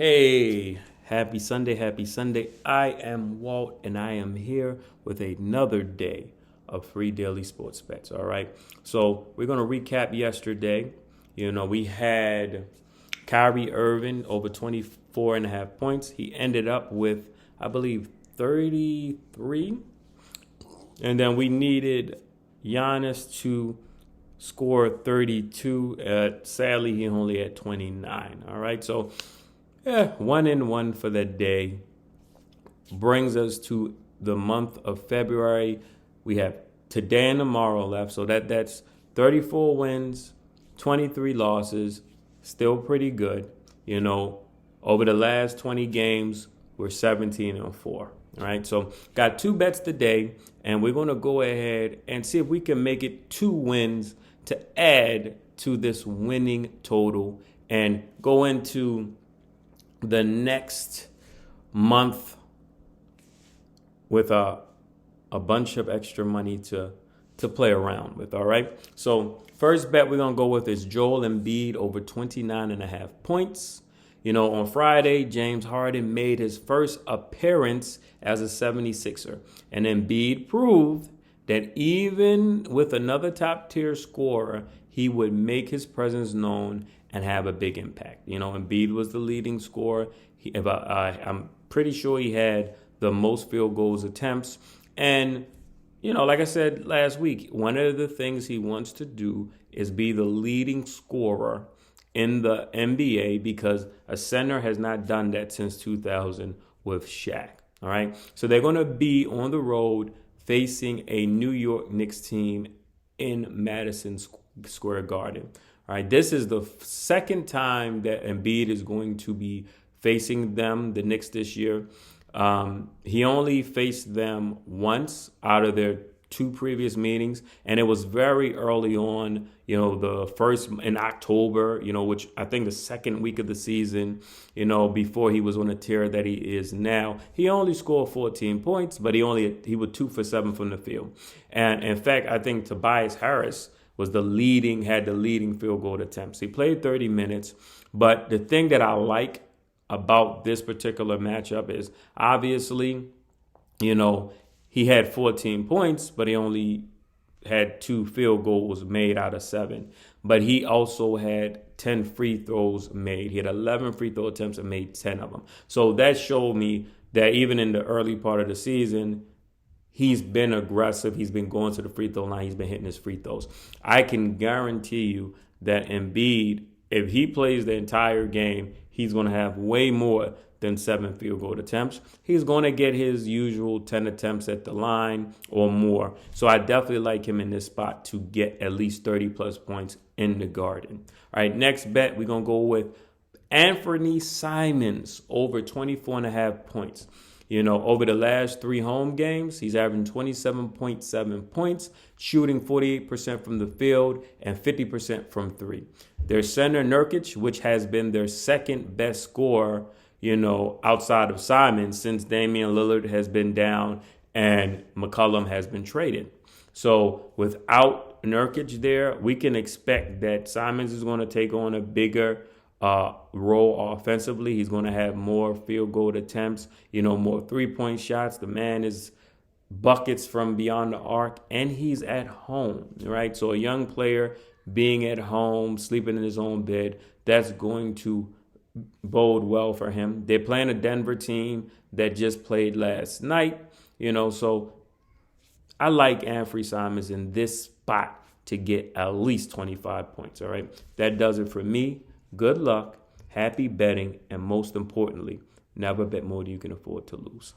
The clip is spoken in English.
Hey, happy Sunday, happy Sunday. I am Walt, and I am here with another day of free daily sports bets. All right. So we're going to recap yesterday. We had Kyrie Irving over 24 and a half points. He ended up with, I believe, 33. And then we needed Giannis to score 32. Sadly, he only had 29. All right. So 1-1 for the day. Brings us to the month of February. We have today and tomorrow left. So that's 34 wins, 23 losses. Still pretty good. Over the last 20 games, we're 17-4. All right. So got two bets today, and we're going to go ahead and see if we can make it 2 wins to add to this winning total and go into the next month with a bunch of extra money to play around with. All right. So first bet we're going to go with is Joel Embiid over 29 and a half points. On Friday, James Harden made his first appearance as a 76er, and Embiid proved that even with another top tier scorer, he would make his presence known and have a big impact. Embiid was the leading scorer. I'm pretty sure he had the most field goals attempts. And, like I said last week, one of the things he wants to do is be the leading scorer in the NBA because a center has not done that since 2000 with Shaq. All right. So they're going to be on the road facing a New York Knicks team in Madison Square Garden. All right, this is the second time that Embiid is going to be facing them, the Knicks, this year. He only faced them once out of their 2 previous meetings, and it was very early on, the first in October, which I think the second week of the season, before he was on a tear that he is now. He only scored 14 points, but he was 2 for 7 from the field. And in fact, I think Tobias Harris had the leading field goal attempts. He played 30 minutes, but the thing that I like about this particular matchup is obviously, he had 14 points, but he only had 2 field goals made out of 7. But he also had 10 free throws made. He had 11 free throw attempts and made 10 of them. So that showed me that even in the early part of the season, he's been aggressive. He's been going to the free throw line. He's been hitting his free throws. I can guarantee you that Embiid, if he plays the entire game, he's going to have way more than 7 field goal attempts. He's going to get his usual 10 attempts at the line or more. So I definitely like him in this spot to get at least 30 plus points in the Garden. All right, next bet, we're going to go with Anthony Simons over 24 and a half points. Over the last 3 home games, he's averaging 27.7 points, shooting 48% from the field and 50% from 3. Their center Nurkic, which has been their second best scorer, outside of Simon since Damian Lillard has been down and McCollum has been traded. So without Nurkic there, we can expect that Simons is going to take on a bigger role offensively. He's going to have more field goal attempts, more 3-point shots. The man is buckets from beyond the arc, and he's at home, right? So a young player being at home, sleeping in his own bed, that's going to bode well for him. They're playing a Denver team that just played last night, so I like Anthony Simons in this spot to get at least 25 points, all right? That does it for me. Good luck, happy betting, and most importantly, never bet more than you can afford to lose.